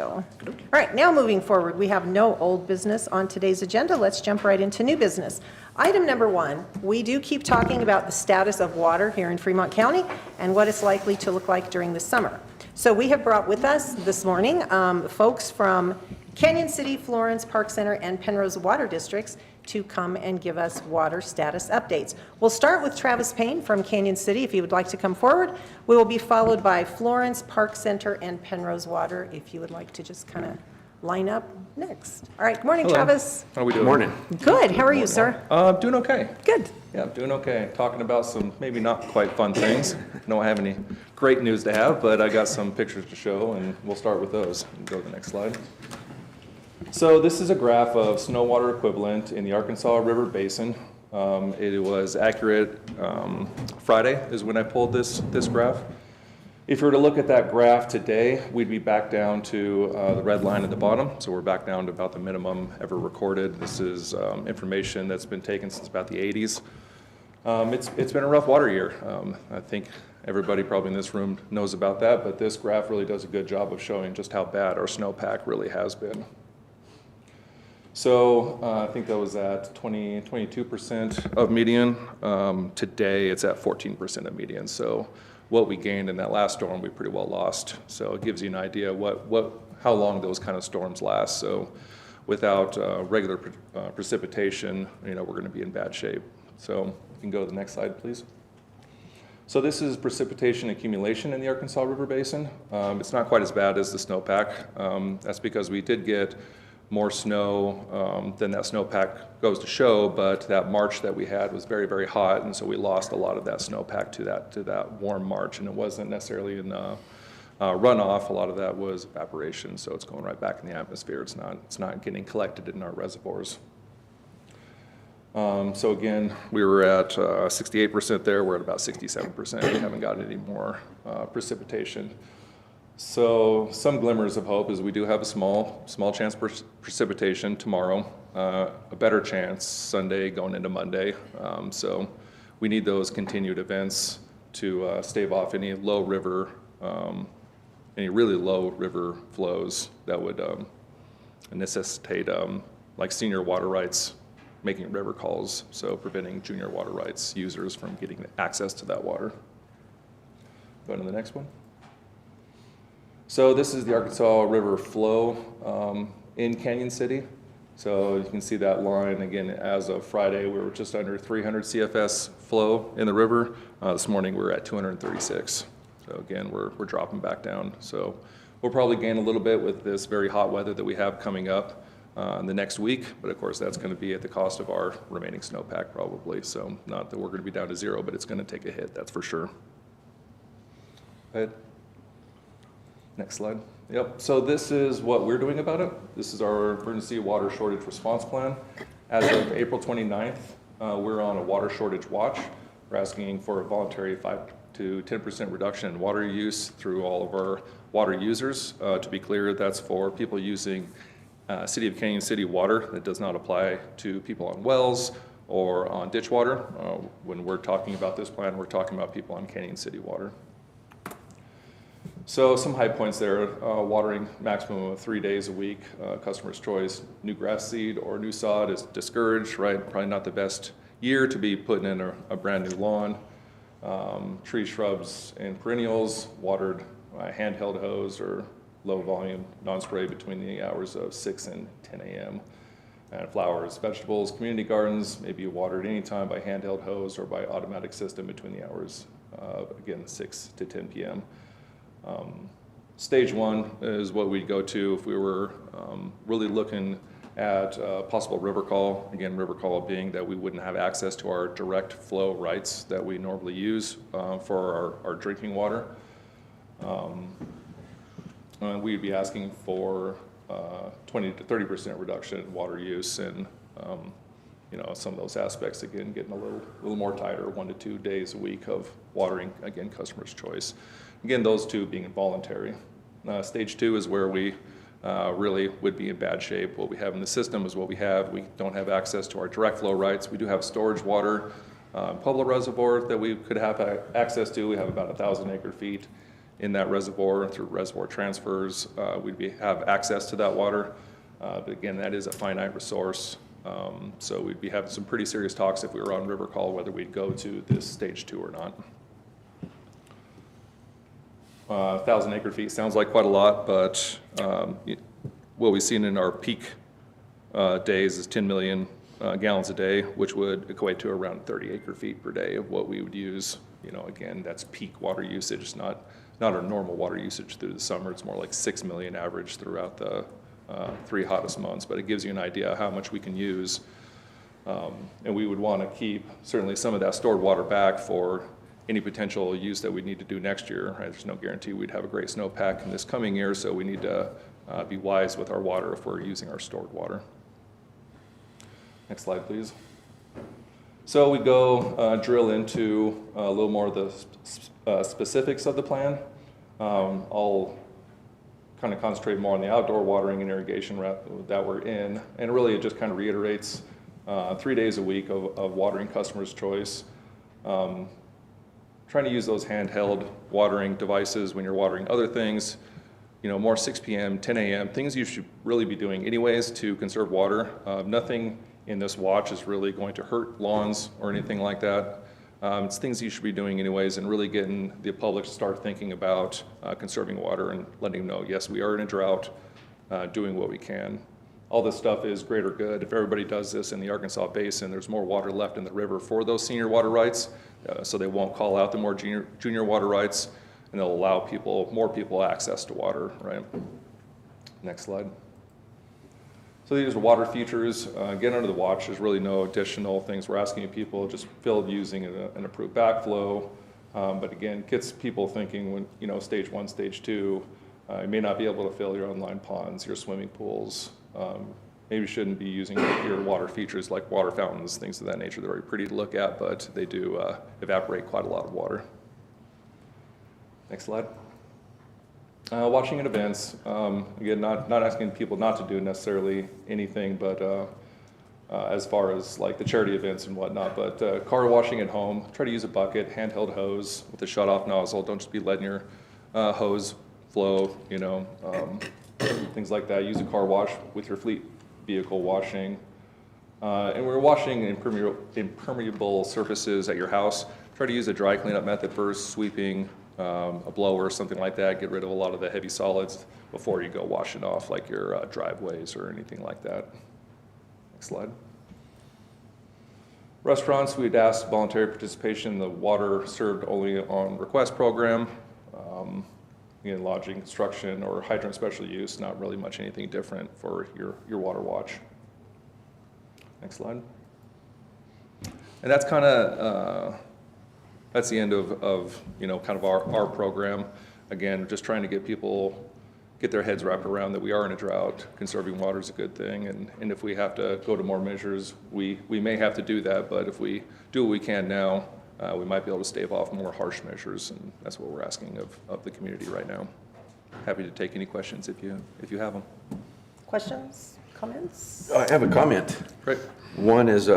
All right, now moving forward, we have no old business on today's agenda. Let's jump right into new business. Item number 1, we do keep talking about the status of water here in Fremont County and what it's likely to look like during the summer. So we have brought with us this morning folks from Canyon City, Florence, Park Center, and Penrose water districts to come and give us water status updates. We'll start with Travis Payne from Canyon City, if you would like to come forward. We will be followed by Florence, Park Center, and Penrose Water, if you would like to just kind of line up next. All right, good morning, Hello. Travis. How are we doing? Morning. Good, how are you, sir? Doing okay. Good. Yeah, doing okay. Talking about some maybe not quite fun things. Don't have any great news to have, but I got some pictures to show, and we'll start with those. Go to the next slide. So this is a graph of snow water equivalent in the Arkansas River Basin. It was accurate Friday is when I pulled this graph. If you were to look at that graph today, we'd be back down to the red line at the bottom. So we're back down to about the minimum ever recorded. This is information that's been taken since about the 80s. It's been a rough water year. I think everybody probably in this room knows about that, but this graph really does a good job of showing just how bad our snowpack really has been. So I think that was at 22% of median. Today it's at 14% of median. So what we gained in that last storm, we pretty well lost. So it gives you an idea how long those kind of storms last. So without regular precipitation, we're going to be in bad shape. So you can go to the next slide, please. So this is precipitation accumulation in the Arkansas River Basin. It's not quite as bad as the snowpack. That's because we did get more snow than that snowpack goes to show, but that March that we had was very, very hot, and so we lost a lot of that snowpack to that warm March, and it wasn't necessarily in runoff. A lot of that was evaporation, so it's going right back in the atmosphere. It's not getting collected in our reservoirs. So again, we were at 68% there. We're at about 67%. We haven't gotten any more precipitation. So some glimmers of hope is we do have a small chance for precipitation tomorrow, a better chance Sunday going into Monday. So we need those continued events to stave off any really low river flows that would necessitate like senior water rights making river calls, so preventing junior water rights users from getting access to that water. Go to the next one. So this is the Arkansas River flow in Canyon City. So you can see that line again. As of Friday, we were just under 300 CFS flow in the river. This morning we're at 236. So again, we're dropping back down. So we'll probably gain a little bit with this very hot weather that we have coming up in the next week. But of course, that's going to be at the cost of our remaining snowpack probably. So not that we're going to be down to zero, but it's going to take a hit. That's for sure. Go ahead. Next slide. Yep, so this is what we're doing about it. This is our emergency water shortage response plan. As of April 29th, we're on a water shortage watch. We're asking for a voluntary 5 to 10% reduction in water use through all of our water users. To be clear, that's for people using City of Canyon City water. That does not apply to people on wells or on ditch water. When we're talking about this plan, we're talking about people on Canyon City water. So some high points there, watering maximum of 3 days a week, customer's choice, new grass seed or new sod is discouraged, right? Probably not the best year to be putting in a brand new lawn. Tree shrubs and perennials watered by handheld hose or low volume non-spray between the hours of 6 and 10 a.m. And flowers, vegetables, community gardens may be watered anytime by handheld hose or by automatic system between the hours of, again, 6 to 10 p.m. Stage 1 is what we'd go to if we were really looking at possible river call. Again, river call being that we wouldn't have access to our direct flow rights that we normally use for our drinking water. We'd be asking for 20 to 30% reduction in water use, and some of those aspects again getting a little more tighter, 1 to 2 days a week of watering, again, customer's choice. Again, those two being voluntary. Stage 2 is where we really would be in bad shape. What we have in the system is what we have. We don't have access to our direct flow rights. We do have storage water, Cobler Reservoir that we could have access to. We have about 1,000 acre feet. in that reservoir through reservoir transfers. Have access to that water, but again, that is a finite resource. So we'd be having some pretty serious talks if we were on river call whether we'd go to this stage 2 or not. 1,000 acre feet sounds like quite a lot, but what we've seen in our peak days is 10 million gallons a day, which would equate to around 30 acre feet per day of what we would use. Again, that's peak water usage. It's not our normal water usage through the summer. It's more like 6 million average throughout the 3 hottest months, but it gives you an idea how much we can use. And we would want to keep certainly some of that stored water back for any potential use that we need to do next year. Right? There's no guarantee we'd have a great snowpack in this coming year, so we need to be wise with our water if we're using our stored water. Next slide, please. So we go drill into a little more of the specifics of the plan. I'll kind of concentrate more on the outdoor watering and irrigation that we're in, and really it just kind of reiterates 3 days a week of watering customer's choice. Trying to use those handheld watering devices when you're watering other things, more 6 p.m., 10 a.m., things you should really be doing anyways to conserve water. Nothing in this watch is really going to hurt lawns or anything like that. It's things you should be doing anyways, and really getting the public to start thinking about conserving water and letting them know, yes, we are in a drought, doing what we can. All this stuff is greater good. If everybody does this in the Arkansas Basin, there's more water left in the river for those senior water rights, so they won't call out the more junior water rights, and they'll allow more people access to water, right? Next slide. So these are water features. Again, under the watch, there's really no additional things we're asking people, just fill using an approved backflow. But again, gets people thinking when, stage 1, stage 2, you may not be able to fill your inline ponds, your swimming pools. Maybe you shouldn't be using your water features like water fountains, things of that nature. They're very pretty to look at, but they do evaporate quite a lot of water. Next slide. Watching at events, again, not asking people not to do necessarily anything, but as far as like the charity events and whatnot, but car washing at home, try to use a bucket, handheld hose with a shut-off nozzle. Don't just be letting your hose flow, things like that. Use a car wash with your fleet vehicle washing. And we're washing impermeable surfaces at your house. Try to use a dry cleanup method first, sweeping, a blower, something like that. Get rid of a lot of the heavy solids before you go washing off like your driveways or anything like that. Next slide. Restaurants, we'd ask voluntary participation in the water served only on request program. Again, lodging, construction, or hydrant special use, not really much anything different for your water watch. Next slide. And that's kind of that's the end of kind of our program. Again, just trying to get their heads wrapped around that we are in a drought. Conserving water is a good thing, and if we have to go to more measures, we may have to do that. But if we do what we can now, we might be able to stave off more harsh measures, and that's what we're asking of the community right now. Happy to take any questions if you have them. Questions, comments? I have a comment. Great. One is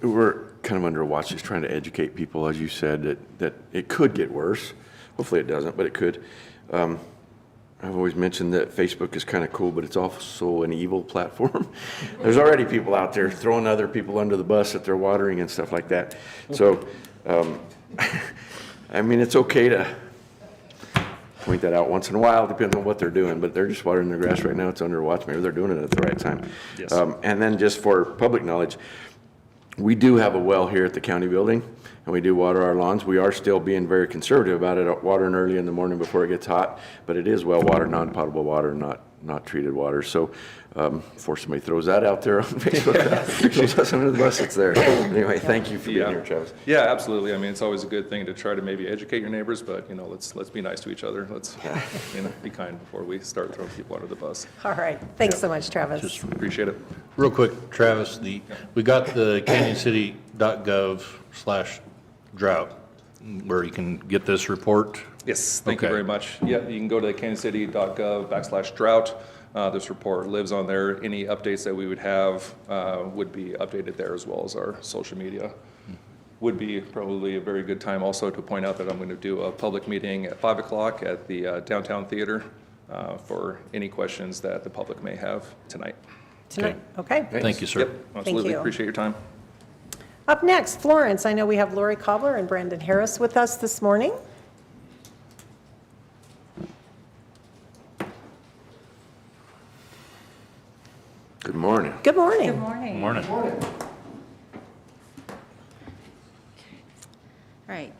we're kind of under watch, just trying to educate people, as you said, that it could get worse. Hopefully it doesn't, but it could. I've always mentioned that Facebook is kind of cool, but it's also an evil platform. There's already people out there throwing other people under the bus that they're watering and stuff like that. So, I mean, it's okay to point that out once in a while, depends on what they're doing, but they're just watering their grass right now. It's under watch. Maybe they're doing it at the right time. Yes. And then just for public knowledge, we do have a well here at the county building, and we do water our lawns. We are still being very conservative about it, watering early in the morning before it gets hot, but it is well water, non-potable water, not treated water. So before somebody throws that out there on Facebook, throws us under the bus, it's there. Anyway, thank you for being here, Travis. Yeah, absolutely. I mean, it's always a good thing to try to maybe educate your neighbors, but let's be nice to each other. Let's be kind before we start throwing people under the bus. All right. Thanks so much, Travis. Just Appreciate it. real quick, Travis, we got the canyoncity.gov/drought where you can get this report. Yes, thank you Okay. very much. Yeah, you can go to canyoncity.gov/drought. This report lives on there. Any updates that we would have would be updated there, as well as our social media. would be probably a very good time also to point out that I'm going to do a public meeting at 5 o'clock at the downtown theater for any questions that the public may have tonight. Tonight, okay. Thank you, sir. Yep, absolutely. you. Appreciate your time. Up next, Florence. I know we have Lori Cobler and Brandon Harris with us this morning. Good morning. Good morning. Good morning. Morning. All right.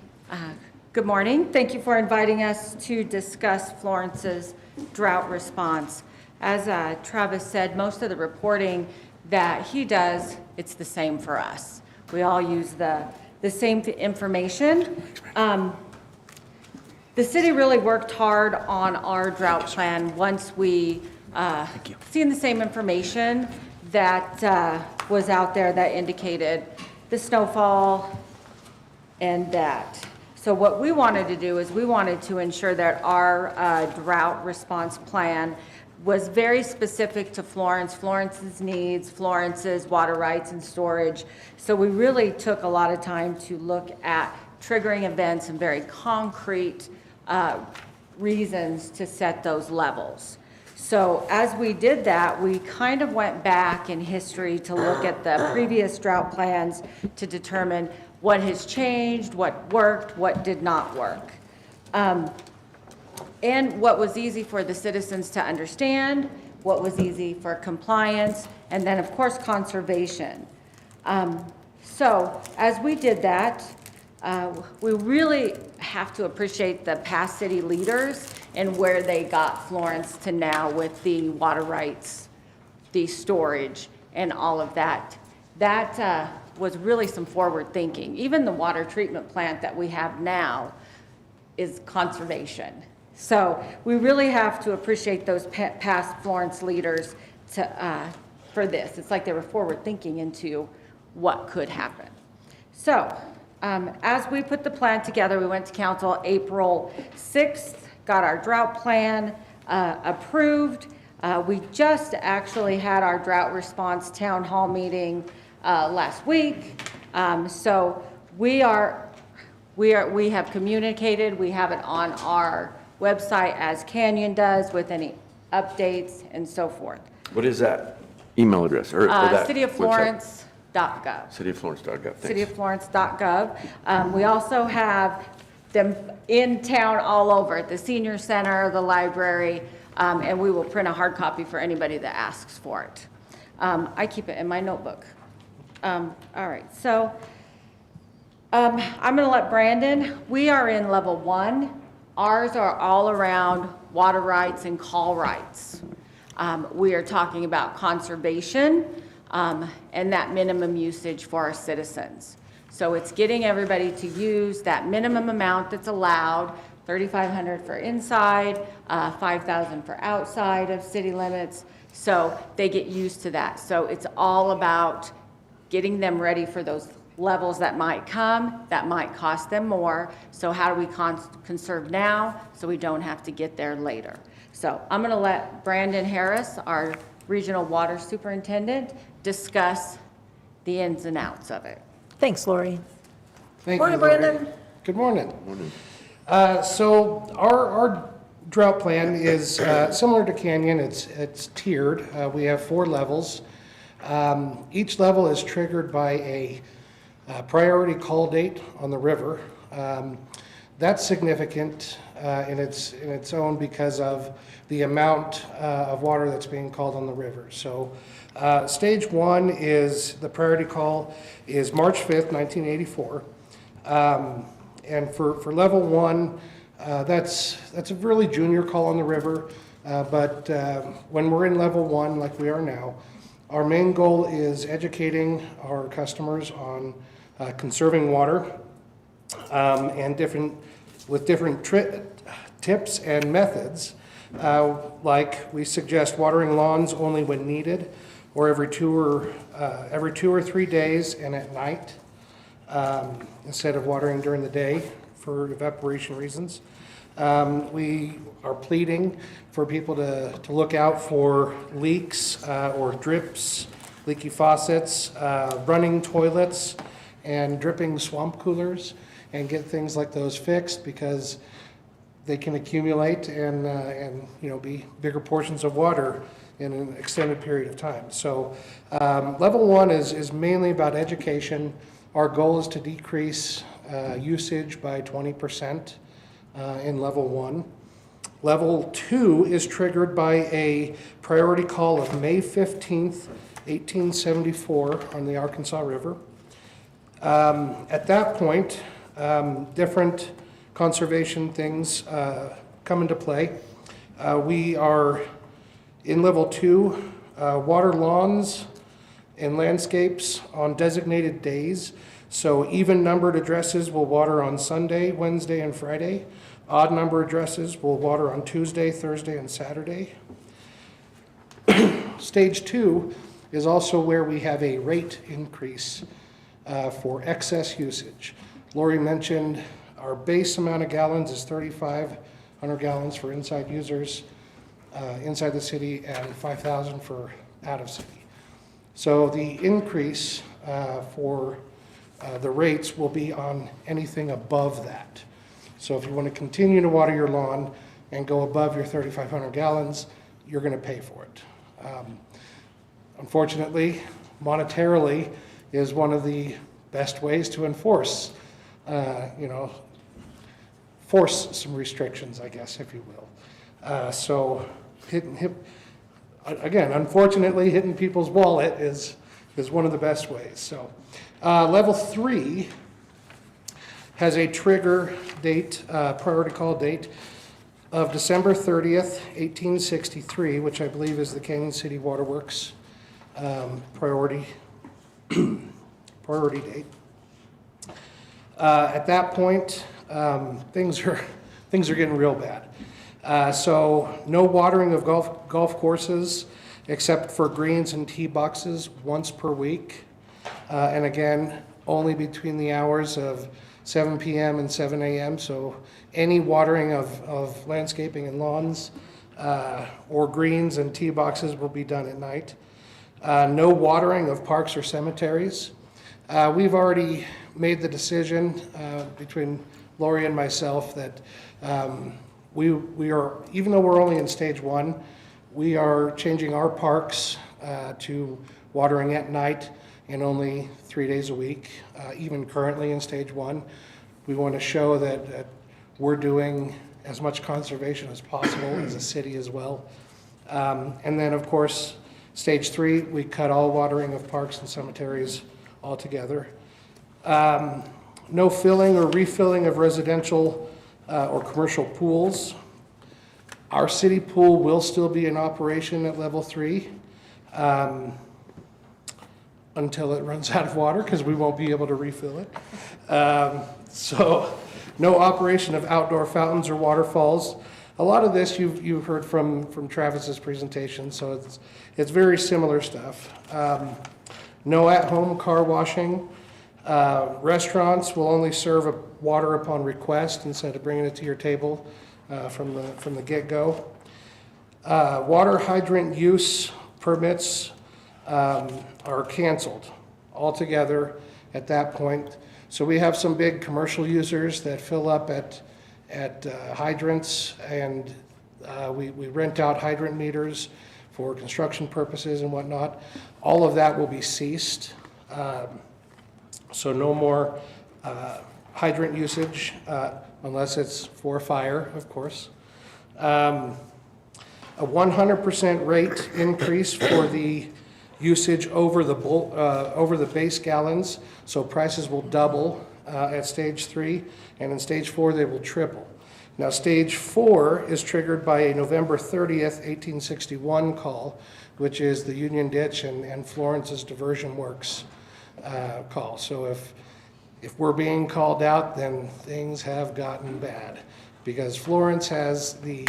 Good morning. Thank you for inviting us to discuss Florence's drought response. As Travis said, most of the reporting that he does, it's the same for us. We all use the same information. The city really worked hard on our drought plan once we seen the same information that was out there that indicated the snowfall and that. So what we wanted to do is we wanted to ensure that our drought response plan was very specific to Florence, Florence's needs, Florence's water rights and storage. So we really took a lot of time to look at triggering events and very concrete reasons to set those levels. So as we did that, we kind of went back in history to look at the previous drought plans to determine what has changed, what worked, what did not work. And what was easy for the citizens to understand, what was easy for compliance, and then of course conservation. So as we did that, we really have to appreciate the past city leaders and where they got Florence to now with the water rights, the storage, and all of that. That was really some forward thinking. Even the water treatment plant that we have now is conservation. So we really have to appreciate those past Florence leaders for this. It's like they were forward thinking into what could happen. So as we put the plan together, we went to council April 6th, got our drought plan approved. We just actually had our drought response town hall meeting last week. So we have communicated, we have it on our website as Canyon does with any updates and so forth. What is that email address or that website? cityoflorence.gov. Cityoflorence.gov. Thanks. cityoflorence.gov. We also have them in town all over, at the senior center, the library, and we will print a hard copy for anybody that asks for it. I keep it in my notebook. All right, so I'm gonna let Brandon, we are in level 1. Ours are all around water rights and call rights. We are talking about conservation and that minimum usage for our citizens. So it's getting everybody to use that minimum amount that's allowed, 3,500 for inside, 5,000 for outside of city limits. So they get used to that. So it's all about getting them ready for those levels that might come, that might cost them more. So how do we conserve now so we don't have to get there later? So I'm going to let Brandon Harris, our regional water superintendent, discuss the ins and outs of it. Thanks, Lori. Thank Morning, you, Lori. Brandon. Good morning. So our drought plan is similar to Canyon. It's tiered. We have 4 levels. Each level is triggered by a priority call date on the river. That's significant in its own because of the amount of water that's being called on the river. So stage 1 is the priority call is March 5th, 1984. And for level 1, that's a really junior call on the river. But when we're in level 1, like we are now, our main goal is educating our customers on conserving water and different tips and methods. Like we suggest watering lawns only when needed, or every 2 or 3 days and at night, instead of watering during the day for evaporation reasons. We are pleading for people to look out for leaks or drips, leaky faucets, running toilets, and dripping swamp coolers and get things like those fixed, because they can accumulate and you know, be bigger portions of water in an extended period of time. So level 1 is mainly about education. Our goal is to decrease usage by 20% in level 1. Level 2 is triggered by a priority call of May 15th, 1874 on the Arkansas River. At that point, different conservation things come into play. We are in level 2, water lawns and landscapes on designated days. So even numbered addresses will water on Sunday, Wednesday, and Friday. Odd number addresses will water on Tuesday, Thursday, and Saturday. Stage 2 is also where we have a rate increase for excess usage. Lori mentioned our base amount of gallons is 3,500 gallons for inside users inside the city, and 5,000 for out of city. So the increase for the rates will be on anything above that. So if you want to continue to water your lawn and go above your 3,500 gallons, you're going to pay for it. Unfortunately, monetarily is one of the best ways to enforce, you know, force some restrictions, I guess, if you will. So again, unfortunately, hitting people's wallet is one of the best ways. So level 3 has a trigger date, priority call date of December 30th, 1863, which I believe is the Canyon City Waterworks priority date. At that point, things are getting real bad. So no watering of golf courses except for greens and tee boxes once per week. And again, only between the hours of 7 p.m. and 7 a.m. So any watering of landscaping and lawns or greens and tee boxes will be done at night. No watering of parks or cemeteries. We've already made the decision between Lori and myself that we are, even though we're only in stage 1, we are changing our parks to watering at night and only 3 days a week. Even currently in stage 1, we want to show that we're doing as much conservation as possible as a city as well. And then, of course, stage 3, we cut all watering of parks and cemeteries altogether. No filling or refilling of residential or commercial pools. Our city pool will still be in operation at level 3 until it runs out of water, because we won't be able to refill it. So no operation of outdoor fountains or waterfalls. A lot of this you've heard from Travis's presentation, so it's very similar stuff. No at-home car washing. Restaurants will only serve water upon request instead of bringing it to your table from the get-go. Water hydrant use permits are canceled altogether at that point. So we have some big commercial users that fill up at hydrants, and we rent out hydrant meters for construction purposes and whatnot. All of that will be ceased. So no more hydrant usage unless it's for fire, of course. A 100% rate increase for the usage over the base gallons. So prices will double at stage 3, and in stage 4 they will triple. Now stage 4 is triggered by a November 30th, 1861 call, which is the Union Ditch and Florence's diversion works call. So if we're being called out, then things have gotten bad, because Florence has the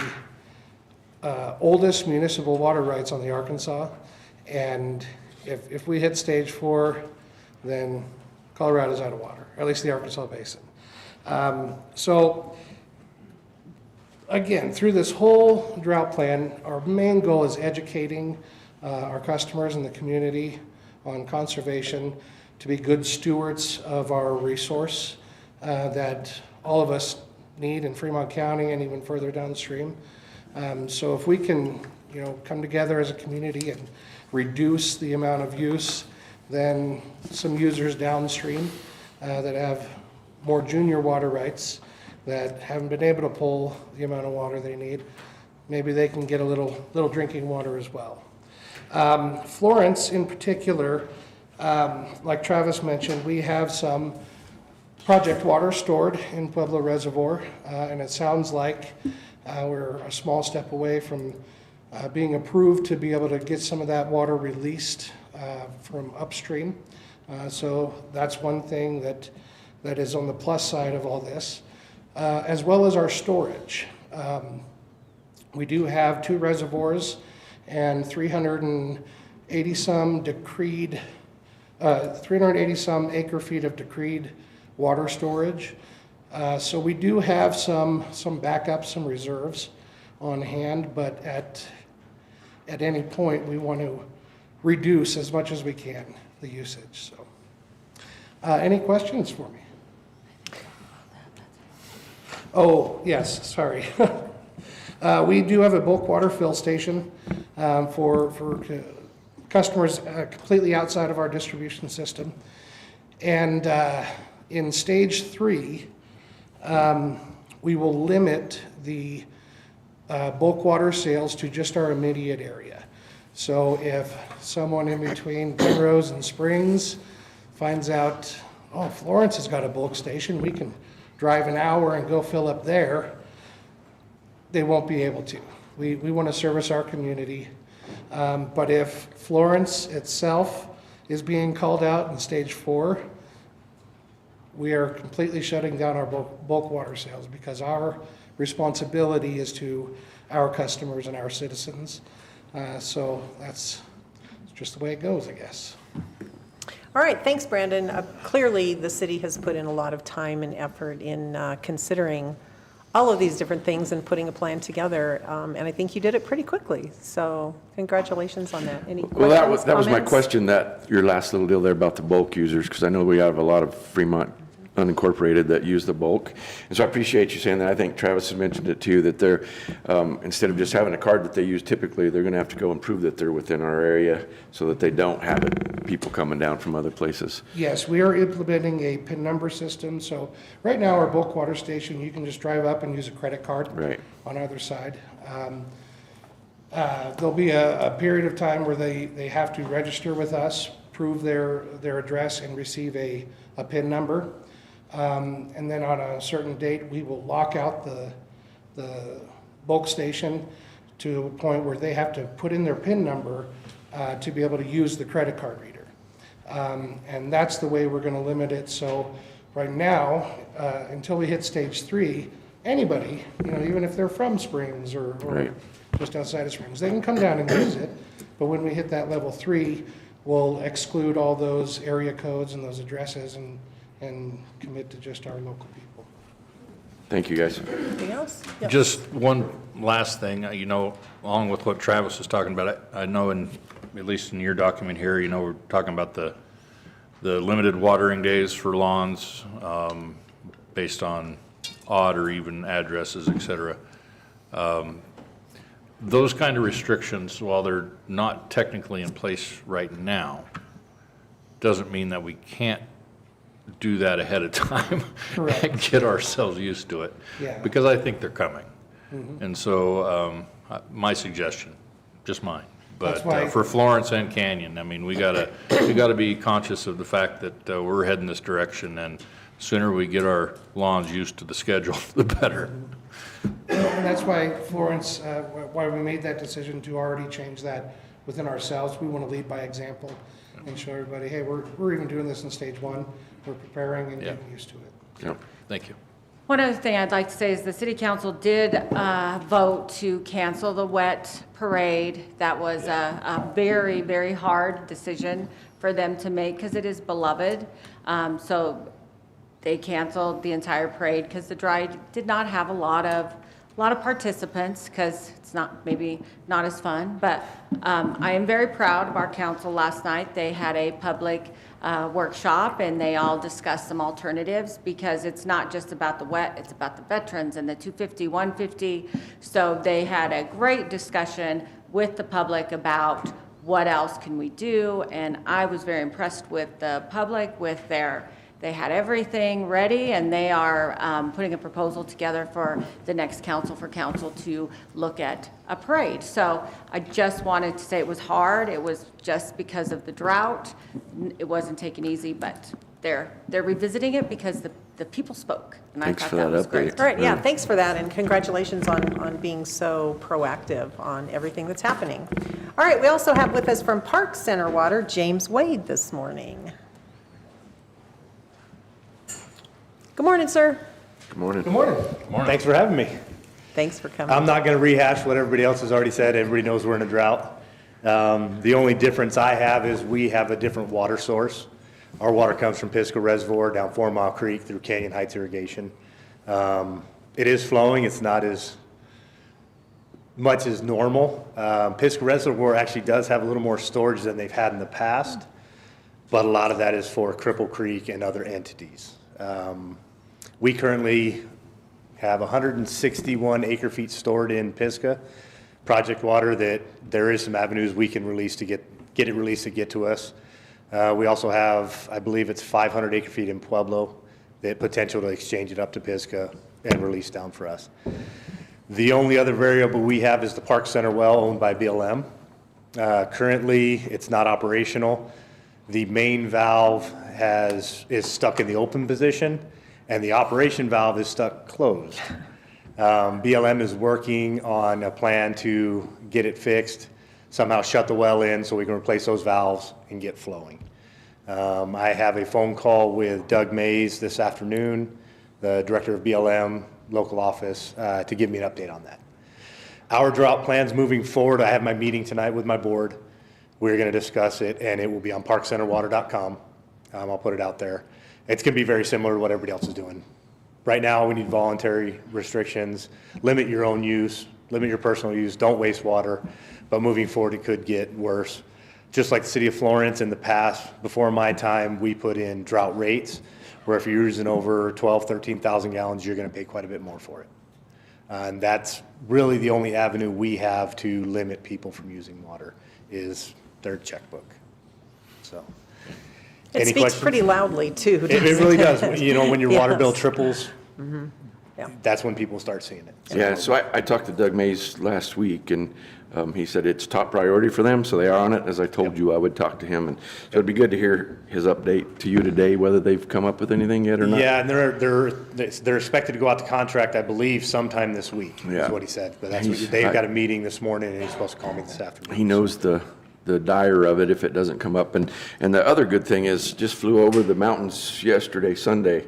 oldest municipal water rights on the Arkansas, and if we hit stage 4, then Colorado's out of water, or at least the Arkansas Basin. So again, through this whole drought plan, our main goal is educating our customers and the community on conservation. to be good stewards of our resource that all of us need in Fremont County and even further downstream. So if we can, come together as a community and reduce the amount of use, then some users downstream that have more junior water rights that haven't been able to pull the amount of water they need, maybe they can get a little drinking water as well. Florence in particular, like Travis mentioned, we have some project water stored in Pueblo Reservoir, and it sounds like we're a small step away from being approved to be able to get some of that water released from upstream. So that's one thing that is on the plus side of all this, as well as our storage. We do have 2 reservoirs and 380 some acre feet of decreed water storage. So we do have some backups, some reserves on hand, but at any point we want to reduce as much as we can the usage. So, any questions for me? Oh, yes, sorry. We do have a bulk water fill station for customers completely outside of our distribution system. And in stage 3, we will limit the bulk water sales to just our immediate area. So if someone in between Penrose and Springs finds out, oh, Florence has got a bulk station, we can drive an hour and go fill up there, they won't be able to. We want to service our community. But if Florence itself is being called out in stage 4, we are completely shutting down our bulk water sales because our responsibility is to our customers and our citizens. So that's just the way it goes, I guess. All right, thanks, Brandon. Clearly, the city has put in a lot of time and effort in considering all of these different things and putting a plan together, and I think you did it pretty quickly. So congratulations on that. Any questions, Well, that was my comments? question, that your last little deal there about the bulk users, because I know we have a lot of Fremont unincorporated that use the bulk. And so I appreciate you saying that. I think Travis has mentioned it too, that they're, instead of just having a card that they use typically, they're gonna have to go and prove that they're within our area so that they don't have people coming down from other places. Yes, we are implementing a PIN number system. So right now, our bulk water station, you can just drive up and use a credit card Right. on either side. There'll be a period of time where they have to register with us, prove their address, and receive a PIN number. And then on a certain date, we will lock out the bulk station to a point where they have to put in their PIN number to be able to use the credit card reader. And that's the way we're going to limit it. So right now, until we hit stage 3, anybody, even if they're from Springs or Right. just outside of Springs, they can come down and use it. But when we hit that level 3, we'll exclude all those area codes and those addresses and commit to just our local people. Thank you, guys. Anything else? Yep. Just one last thing, along with what Travis was talking about, I know at least in your document here, we're talking about the limited watering days for lawns, based on odd or even addresses, et cetera. Those kind of restrictions, while they're not technically in place right now, doesn't mean that we can't do that ahead of time and get ourselves used to it. Yeah. Because I think they're coming. And so my suggestion, just mine, That's but why- for Florence and Canyon, we gotta be conscious of the fact that we're heading this direction, and sooner we get our lawns used to the schedule, the better. And that's why Florence, why we made that decision to already change that within ourselves. We want to lead by example and show everybody, hey, we're even doing this in stage 1. We're preparing and Yeah. getting used to it. Yep. Thank you. One other thing I'd like to say is the city council did vote to cancel the wet parade. That was a very, very hard decision for them to make because it is beloved. So they canceled the entire parade because the dry did not have a lot of lot of participants, because it's maybe not as fun, but I am very proud of our council. Last night, they had a public workshop, and they all discussed some alternatives, because it's not just about the wet, it's about the veterans and the 250, 150. So they had a great discussion with the public about what else can we do, and I was very impressed with the public, with they had everything ready, and they are putting a proposal together for the next council to look at a parade. So I just wanted to say it was hard. It was just because of the drought. It wasn't taken easy, but they're revisiting it because the people spoke. And Thanks I thought for that that was great. update. All right, yeah, thanks for that, and congratulations on being so proactive on everything that's happening. All right, we also have with us from Park Center Water, James Wade this morning. Good morning, sir. Good morning. Good morning. Thanks for having me. Thanks for coming. I'm not going to rehash what everybody else has already said. Everybody knows we're in a drought. The only difference I have is we have a different water source. Our water comes from Pisgah Reservoir down 4 Mile Creek through Canyon Heights Irrigation. It is flowing. It's not as much as normal. Pisgah Reservoir actually does have a little more storage than they've had in the past, but a lot of that is for Cripple Creek and other entities. We currently have 161 acre feet stored in Pisgah project water that there is some avenues we can release to get it released to get to us. We also have, I believe it's 500 acre feet in Pueblo, that potential to exchange it up to Pisgah and release down for us. The only other variable we have is the Park Center well owned by BLM. Currently, it's not operational. The main valve is stuck in the open position, and the operation valve is stuck closed. BLM is working on a plan to get it fixed, somehow shut the well in so we can replace those valves and get flowing. I have a phone call with Doug Mays this afternoon, the director of BLM local office, to give me an update on that. Our drought plans moving forward, I have my meeting tonight with my board. We're going to discuss it, and it will be on parkcenterwater.com. I'll put it out there. It's going to be very similar to what everybody else is doing. Right now, we need voluntary restrictions, limit your own use, limit your personal use, don't waste water, but moving forward, it could get worse. Just like the city of Florence in the past, before my time, we put in drought rates, where if you're using over 12, 13,000 gallons, you're going to pay quite a bit more for it. And that's really the only avenue we have to limit people from using water, is their checkbook. So. It Any speaks questions? pretty loudly, too. It really does. You know, when your water bill Yes. triples, Yeah. that's when people start seeing it. Yeah, so I talked to Doug Mays last week, and he said it's top priority for them, so they are on it. As I told you, I would talk to him, and so it'd be good to hear his update to you today, whether they've come up with anything yet or not. Yeah, and they're expected to go out to contract, I believe, sometime this week, Yeah. is what he said. But that's He's- what, they've got a meeting this morning, and he's supposed to call me this afternoon. He knows the dire of it if it doesn't come up. And the other good thing is, just flew over the mountains yesterday, Sunday,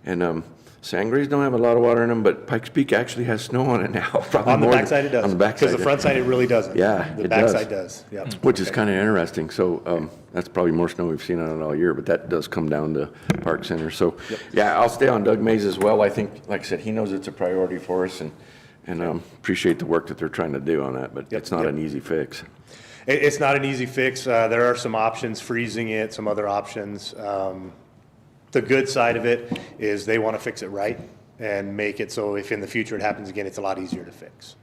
and Sangres don't have a lot of water in them, but Pikes Peak actually has snow on it now. Probably On the more than- backside, it does. On the backside. Because the front side, it really doesn't. Yeah, The it does. backside does, yeah. Which is kind of interesting. So that's probably more snow we've seen on it all year, but that does come down to Park Center. So, yeah, I'll stay on Doug Mays as well. I think, like I said, he knows it's a priority for us, and appreciate the work that they're trying to do on that, but it's not an easy fix. It's not an easy fix. There are some options, freezing it, some other options. The good side of it is they want to fix it right and make it so if in the future it happens again, it's a lot easier to fix.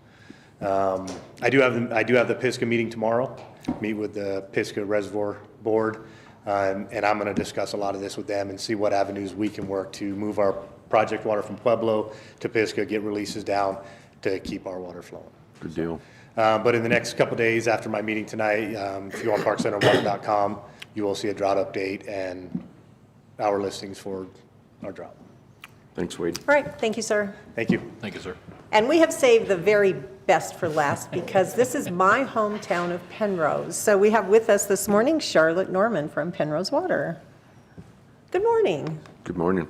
I do have the Pisgah meeting tomorrow, meet with the Pisgah Reservoir Board, and I'm going to discuss a lot of this with them and see what avenues we can work to move our project water from Pueblo to Pisgah, get releases down to keep our water flowing. Good deal. But in the next couple days after my meeting tonight, if you go on parkcenterwater.com, you will see a drought update and our listings for our drought. Thanks, Wade. All right, thank you, sir. Thank you. Thank you, sir. And we have saved the very best for last because this is my hometown of Penrose. So we have with us this morning Charlotte Norman from Penrose Water. Good morning. Good morning.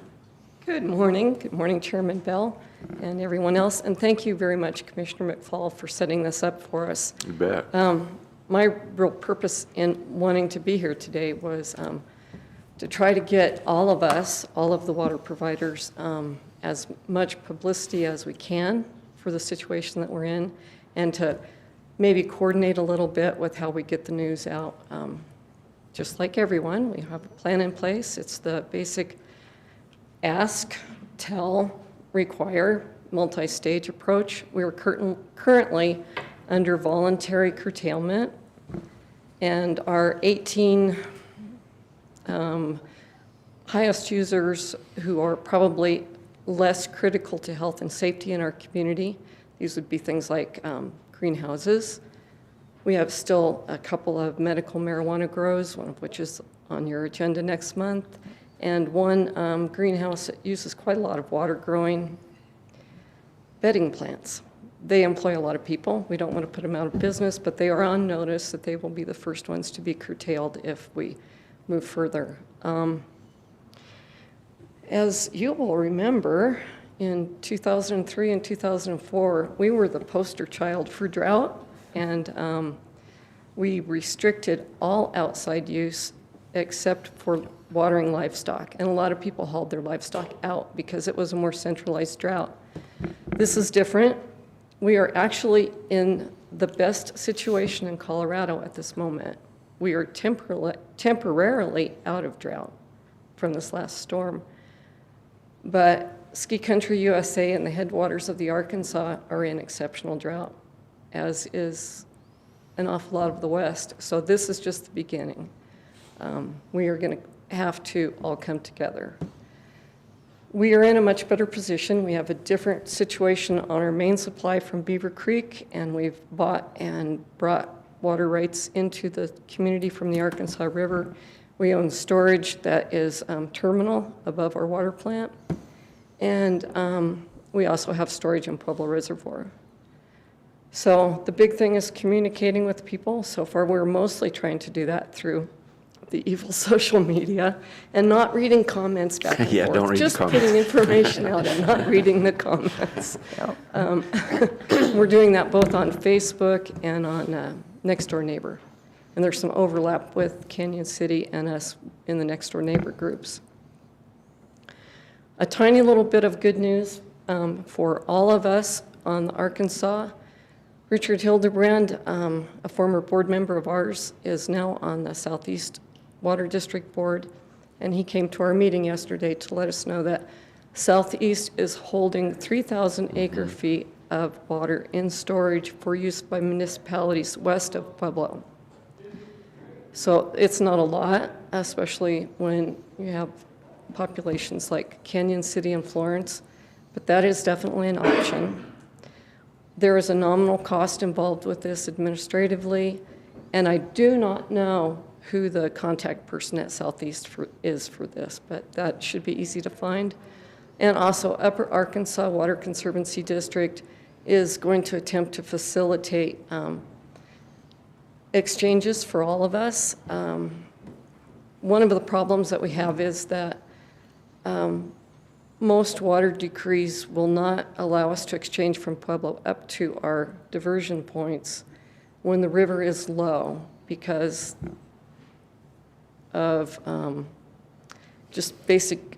Good morning. Good morning, Chairman Bell and everyone else. And thank you very much, Commissioner McFall, for setting this up for us. You bet. My real purpose in wanting to be here today was to try to get all of us, all of the water providers, as much publicity as we can for the situation that we're in, and to maybe coordinate a little bit with how we get the news out. Just like everyone, we have a plan in place. It's the basic ask, tell, require, multi-stage approach. We're currently under voluntary curtailment, and our 18 highest users who are probably less critical to health and safety in our community, these would be things like greenhouses. We have still a couple of medical marijuana grows, one of which is on your agenda next month, and one greenhouse that uses quite a lot of water growing bedding plants. They employ a lot of people. We don't want to put them out of business, but they are on notice that they will be the first ones to be curtailed if we move further. As you will remember, in 2003 and 2004, we were the poster child for drought, and we restricted all outside use except for watering livestock. And a lot of people hauled their livestock out because it was a more centralized drought. This is different. We are actually in the best situation in Colorado at this moment. We are temporarily out of drought from this last storm. But Ski Country USA and the headwaters of the Arkansas are in exceptional drought, as is an awful lot of the West. So this is just the beginning. We are going to have to all come together. We are in a much better position. We have a different situation on our main supply from Beaver Creek, and we've bought and brought water rights into the community from the Arkansas River. We own storage that is terminal above our water plant, and we also have storage in Pueblo Reservoir. So the big thing is communicating with people. So far, we're mostly trying to do that through the evil social media and not reading comments back and Yeah, forth. don't read the Just comments. putting information out and not reading the comments. We're doing that both on Facebook and on Next Door Neighbor. And there's some overlap with Canyon City and us in the Next Door Neighbor groups. A tiny little bit of good news for all of us on Arkansas. Richard Hildebrand, a former board member of ours, is now on the Southeast Water District Board, and he came to our meeting yesterday to let us know that Southeast is holding 3,000 acre-feet of water in storage for use by municipalities west of Pueblo. So it's not a lot, especially when you have populations like Canyon City and Florence, but that is definitely an option. There is a nominal cost involved with this administratively, and I do not know who the contact person at Southeast is for this, but that should be easy to find. And also, Upper Arkansas Water Conservancy District is going to attempt to facilitate exchanges for all of us. One of the problems that we have is that most water decrees will not allow us to exchange from Pueblo up to our diversion points when the river is low because of just basic,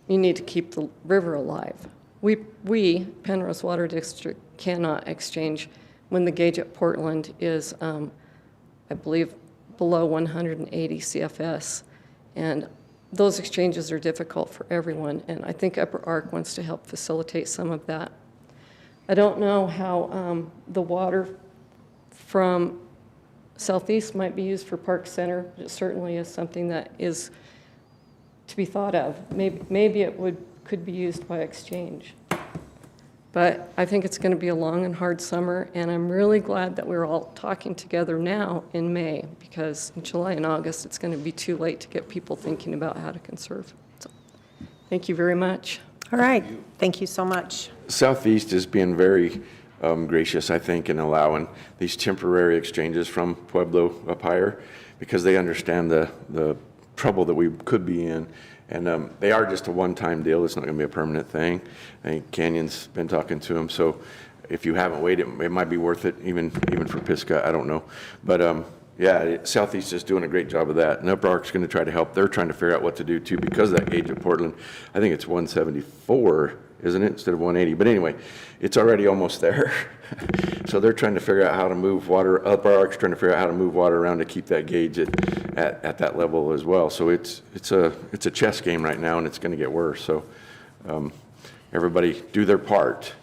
you need to keep the river alive. We, Penrose Water District, cannot exchange when the gauge at Portland is, I believe, below 180 CFS. And those exchanges are difficult for everyone, and I think Upper Ark wants to help facilitate some of that. I don't know how the water from Southeast might be used for Park Center, but it certainly is something that is to be thought of. Maybe it could be used by exchange. But I think it's going to be a long and hard summer, and I'm really glad that we're all talking together now in May, because in July and August, it's going to be too late to get people thinking about how to conserve. So, thank you very much. All right, thank you so much. Southeast is being very gracious, I think, in allowing these temporary exchanges from Pueblo up higher because they understand the trouble that we could be in. And they are just a one-time deal. It's not going to be a permanent thing. I think Canyon's been talking to them. So if you haven't waited, it might be worth it, even for Pisgah. I don't know. But yeah, Southeast is doing a great job of that. And Upper Ark's going to try to help. They're trying to figure out what to do, too, because of that gauge at Portland. I think it's 174 isn't it, instead of 180? But anyway, it's already almost there. So they're trying to figure out how to move water, Upper Ark's trying to figure out how to move water around to keep that gauge at that level as well. So it's a chess game right now, and it's going to get worse. So everybody do their part.